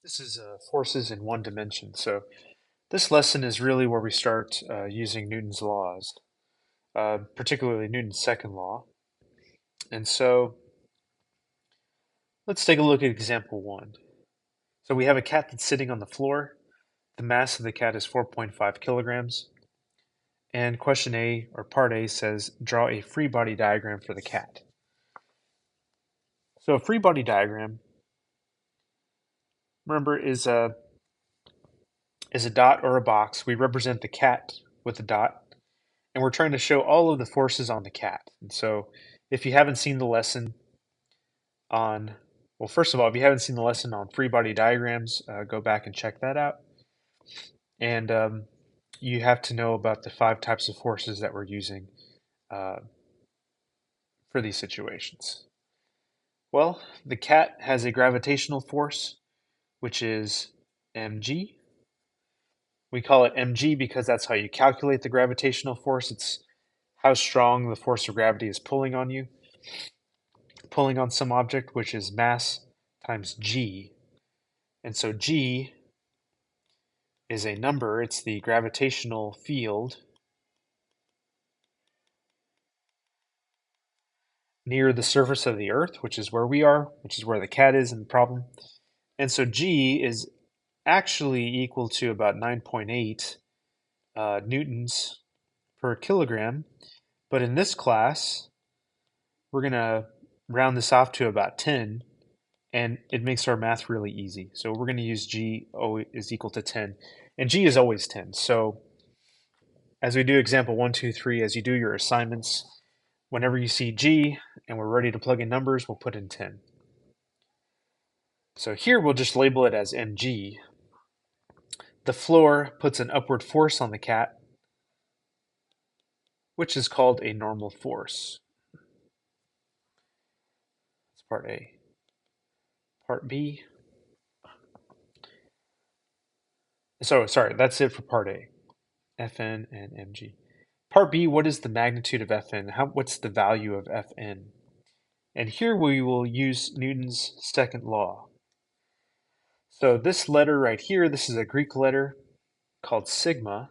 This is forces in one dimension. So this lesson is really where we start using Newton's laws, particularly Newton's second law. And so let's take a look at example one. So we have a cat that's sitting on the floor. The mass of the cat is 4.5 kilograms. And question A, or part A, says draw a free body diagram for the cat. So a free body diagram, remember, is a dot or a box. We represent the cat with a dot, and we're trying to show all of the forces on the cat. And so if you haven't seen the lesson on, well, first of all, if you haven't seen the lesson on free body diagrams, go back and check that out. And you have to know about the 5 types of forces that we're using uh, for these situations. Well, the cat has a gravitational force, which is mg. We call it mg because that's how you calculate the gravitational force. It's how strong the force of gravity is pulling on you, pulling on some object, which is mass times g. And so g is a number. It's the gravitational field near the surface of the Earth, which is where we are, which is where the cat is in the problem. And so g is actually equal to about 9.8 newtons per kilogram. But in this class, we're going to round this off to about 10, and it makes our math really easy. So we're going to use g is equal to 10, and g is always 10. So as we do example 1, 2, 3, as you do your assignments, whenever you see g and we're ready to plug in numbers, we'll put in 10. So here we'll just label it as mg. The floor puts an upward force on the cat, which is called a normal force. That's part A. Part B. So, sorry, that's it for part A. Fn and mg. Part B, what is the magnitude of Fn? What's the value of Fn? And here we will use Newton's second law. So this letter right here, this is a Greek letter called sigma,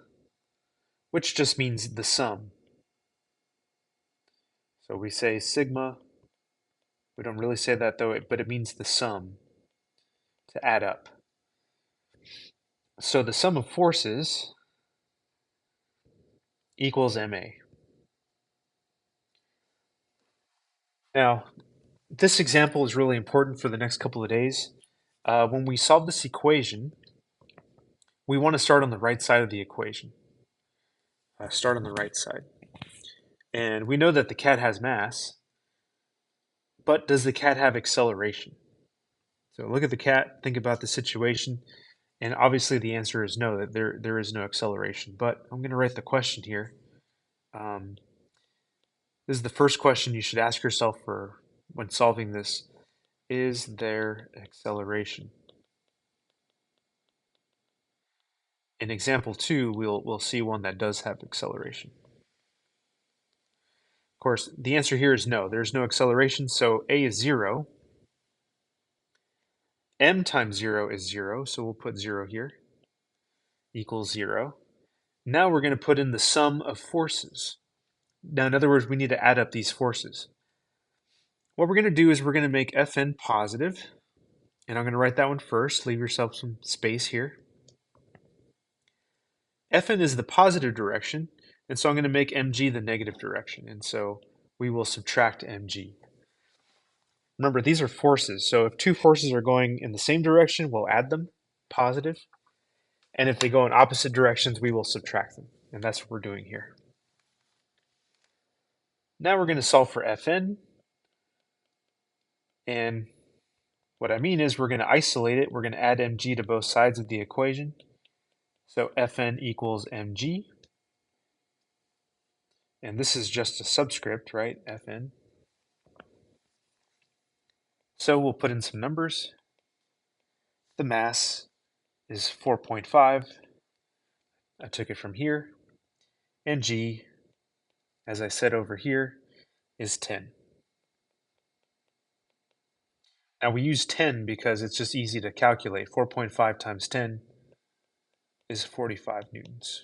which just means the sum. So we say sigma. We don't really say that though, but it means the sum, to add up. So the sum of forces equals ma. Now, this example is really important for the next couple of days. When we solve this equation, we want to start on the right side of the equation. Start on the right side. And we know that the cat has mass, but does the cat have acceleration? So look at the cat, think about the situation, and obviously the answer is no, that there is no acceleration. But I'm going to write the question here. Um, this is the first question you should ask yourself for when solving this. Is there acceleration? In example 2, we'll see one that does have acceleration. Of course, the answer here is no. There's no acceleration, so a is 0. M times 0 is 0, so we'll put 0 here, equals 0. Now we're going to put in the sum of forces. Now, in other words, we need to add up these forces. What we're going to do is we're going to make Fn positive, and I'm going to write that one first. Leave yourself some space here. Fn is the positive direction, and so I'm going to make mg the negative direction, and so we will subtract mg. Remember, these are forces, so if two forces are going in the same direction, we'll add them, positive, and if they go in opposite directions, we will subtract them, and that's what we're doing here. Now we're going to solve for Fn, and what I mean is we're going to isolate it. We're going to add mg to both sides of the equation. So Fn equals mg. And this is just a subscript, right? Fn. So we'll put in some numbers. The mass is 4.5. I took it from here. And g, as I said over here, is 10. Now we use 10 because it's just easy to calculate. 4.5 times 10 is 45 newtons.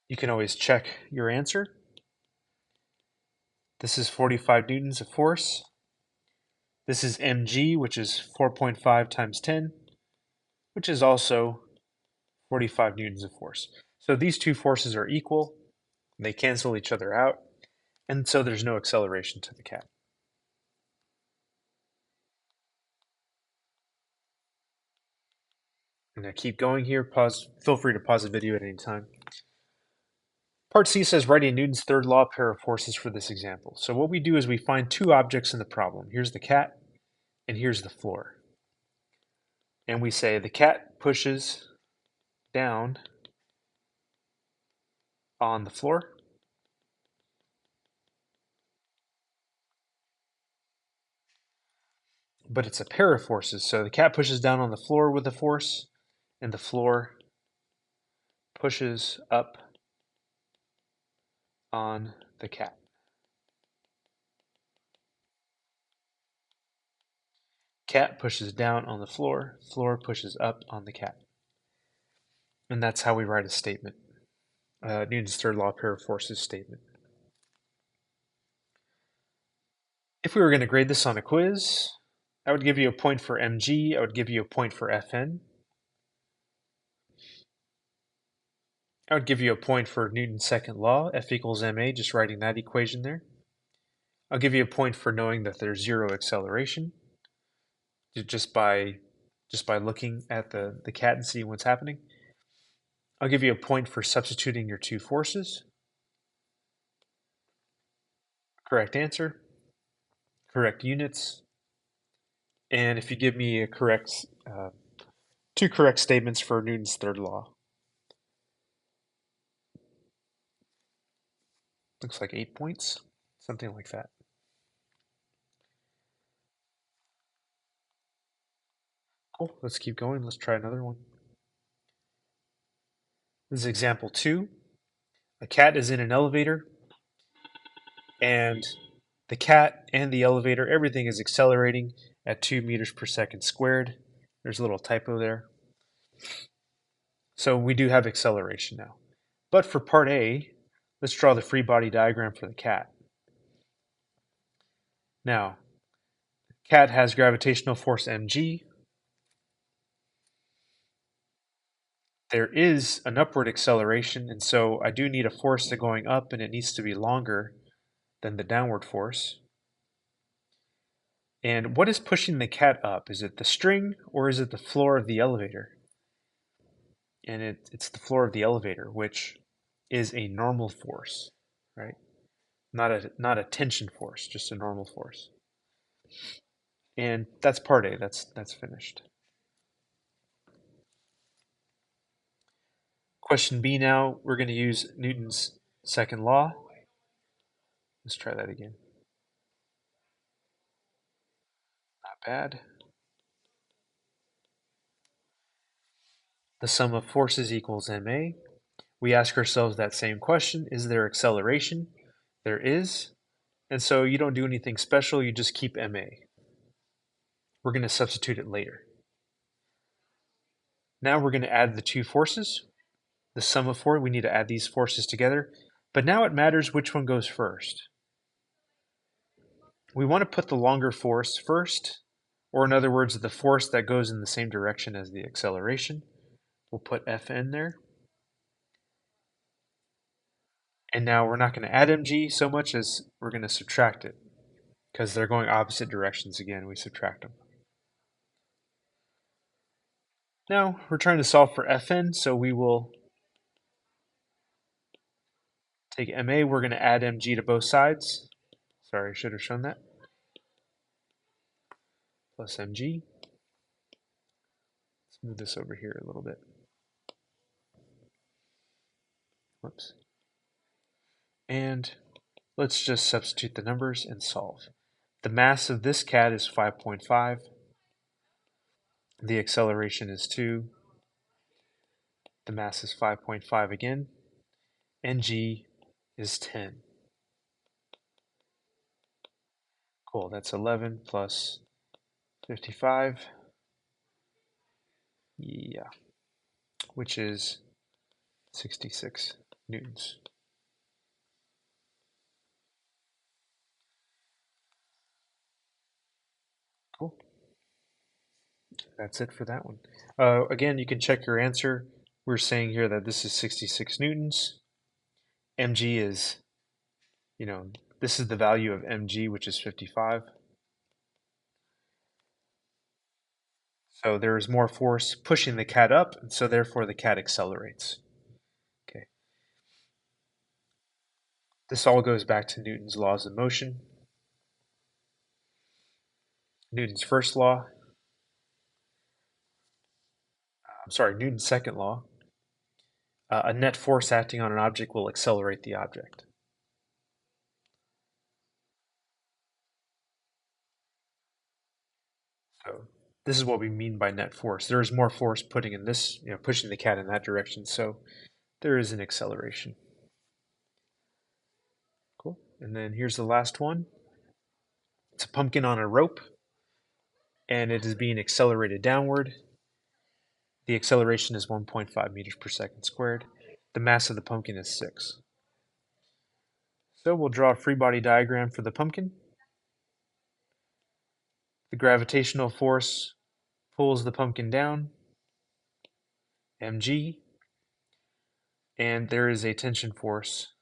You can always check your answer. This is 45 newtons of force. This is mg, which is 4.5 times 10, which is also 45 newtons of force. So these two forces are equal. They cancel each other out. And so there's no acceleration to the cat. I'm going to keep going here. Feel free to pause the video at any time. Part C says writing Newton's third law pair of forces for this example. So what we do is we find two objects in the problem. Here's the cat, and here's the floor. And we say the cat pushes down on the floor. But it's a pair of forces. So the cat pushes down on the floor with a force, and the floor pushes up on the cat. Cat pushes down on the floor pushes up on the cat. And that's how we write a statement. Newton's third law pair of forces statement. If we were going to grade this on a quiz, I would give you a point for mg, I would give you a point for Fn. I would give you a point for Newton's second law, F equals ma, just writing that equation there. I'll give you a point for knowing that there's zero acceleration, just by looking at the cat and seeing what's happening. I'll give you a point for substituting your two forces. Correct answer, correct units, and if you give me a two correct statements for Newton's third law. Looks like 8 points, something like that. Cool, let's keep going. Let's try another one. This is example 2. A cat is in an elevator, and the cat and the elevator, everything is accelerating at 2 meters per second squared. There's a little typo there. So we do have acceleration now. But for part A, let's draw the free body diagram for the cat. Now, cat has gravitational force mg. There is an upward acceleration, and so I do need a force to going up, and it needs to be longer than the downward force. And what is pushing the cat up? Is it the string or is it the floor of the elevator? And it's the floor of the elevator, which is a normal force, right? Not a tension force, just a normal force. And that's part A. That's finished. Question B now, we're going to use Newton's second law. Let's try that again. Not bad. The sum of forces equals ma. We ask ourselves that same question. Is there acceleration? There is. And so you don't do anything special. You just keep ma. We're going to substitute it later. Now we're going to add the two forces. The sum of four, we need to add these forces together. But now it matters which one goes first. We want to put the longer force first, or in other words, the force that goes in the same direction as the acceleration. We'll put Fn there. And now we're not going to add mg so much as we're going to subtract it, because they're going opposite directions again. We subtract them. Now we're trying to solve for Fn, so we will take ma. We're going to add mg to both sides. Sorry, I should have shown that. Plus mg. Let's move this over here a little bit. Whoops. And let's just substitute the numbers and solve. The mass of this cat is 5.5. The acceleration is 2. The mass is 5.5 again. Ng is 10. Cool, that's 11 plus 55. Yeah, which is 66 newtons. Cool. That's it for that one. Again, you can check your answer. We're saying here that this is 66 newtons. mg is, this is the value of mg, which is 55. So there is more force pushing the cat up, and so therefore the cat accelerates. Okay. This all goes back to Newton's laws of motion. Newton's first law, Newton's second law. A net force acting on an object will accelerate the object. So this is what we mean by net force. There is more force putting in this, pushing the cat in that direction. So there is an acceleration. Cool. And then here's the last one. It's a pumpkin on a rope, and it is being accelerated downward. The acceleration is 1.5 meters per second squared. The mass of the pumpkin is 6. So we'll draw a free body diagram for the pumpkin. The gravitational force pulls the pumpkin down, mg, and there is a tension force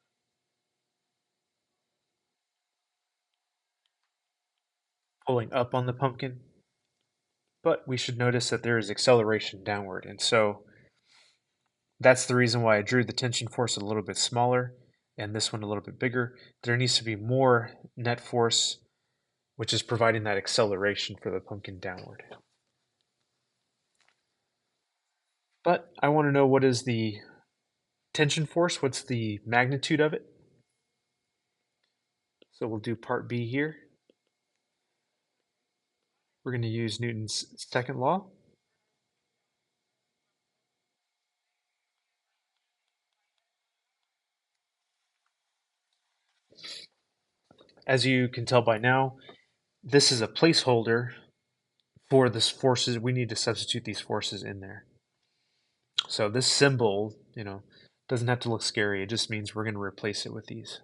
pulling up on the pumpkin. But we should notice that there is acceleration downward, and so that's the reason why I drew the tension force a little bit smaller and this one a little bit bigger. There needs to be more net force, which is providing that acceleration for the pumpkin downward. But I want to know, what is the tension force? What's the magnitude of it? So we'll do part B here. We're going to use Newton's second law. As you can tell by now, this is a placeholder for this forces. We need to substitute these forces in there. So this symbol, doesn't have to look scary. It just means we're going to replace it with these.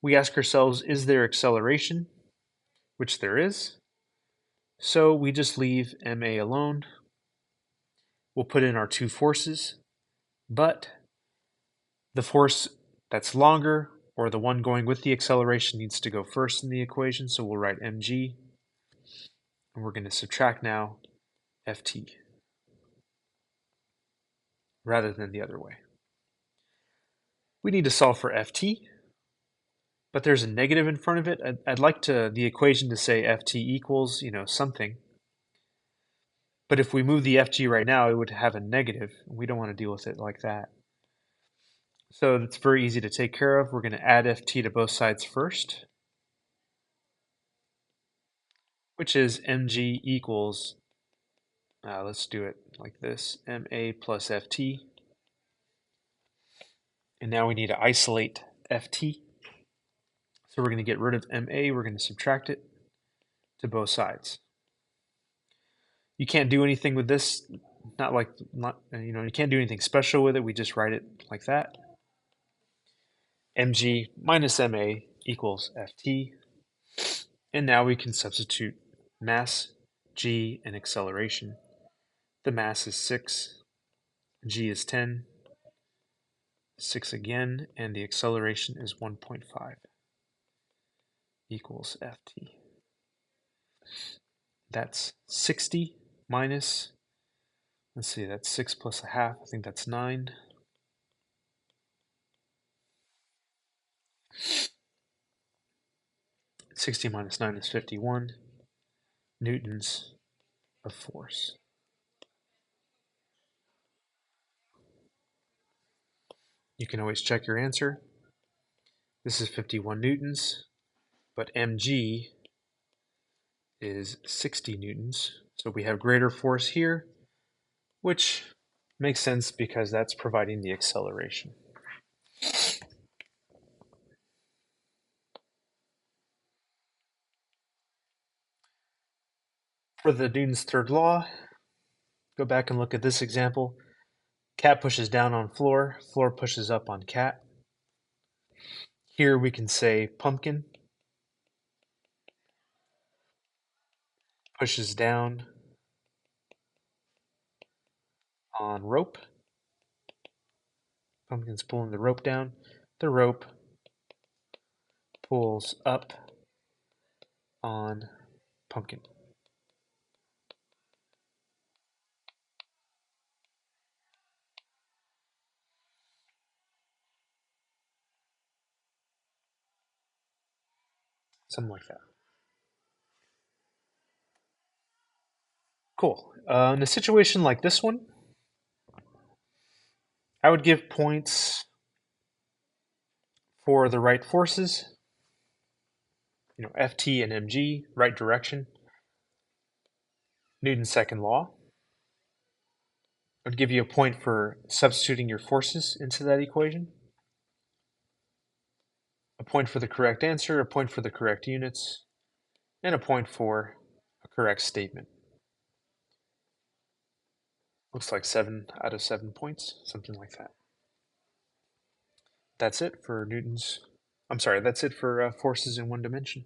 We ask ourselves, is there acceleration? Which there is. So we just leave ma alone. We'll put in our two forces, but the force that's longer, or the one going with the acceleration, needs to go first in the equation. So we'll write mg, and we're going to subtract now ft, rather than the other way. We need to solve for ft, but there's a negative in front of it. I'd like the equation to say ft equals, something. But if we move the ft right now, it would have a negative. We don't want to deal with it like that. So it's very easy to take care of. We're going to add ft to both sides first, which is mg equals, let's do it like this, ma plus ft. And now we need to isolate ft. So we're going to get rid of ma, we're going to subtract it to both sides. You can't do anything with this, you can't do anything special with it. We just write it like that. mg minus ma equals ft. And now we can substitute mass, g, and acceleration. The mass is 6, g is 10, 6 again, and the acceleration is 1.5 equals ft. That's 60 minus, let's see, that's 6 plus a half, I think that's 9. Sixty minus 9 is 51 newtons of force. You can always check your answer. This is 51 newtons, but mg is 60 newtons. So we have greater force here, which makes sense because that's providing the acceleration. For the Newton's third law, go back and look at this example. Cat pushes down on floor, floor pushes up on cat. Here we can say pumpkin pushes down on rope. Pumpkin's pulling the rope down. The rope pulls up on pumpkin. Something like that. Cool. In a situation like this one, I would give points for the right forces, Ft and mg, right direction, Newton's second law. I would give you a point for substituting your forces into that equation, a point for the correct answer, a point for the correct units, and a point for a correct statement. Looks like 7 out of 7 points, something like that. That's it for that's it for forces in one dimension.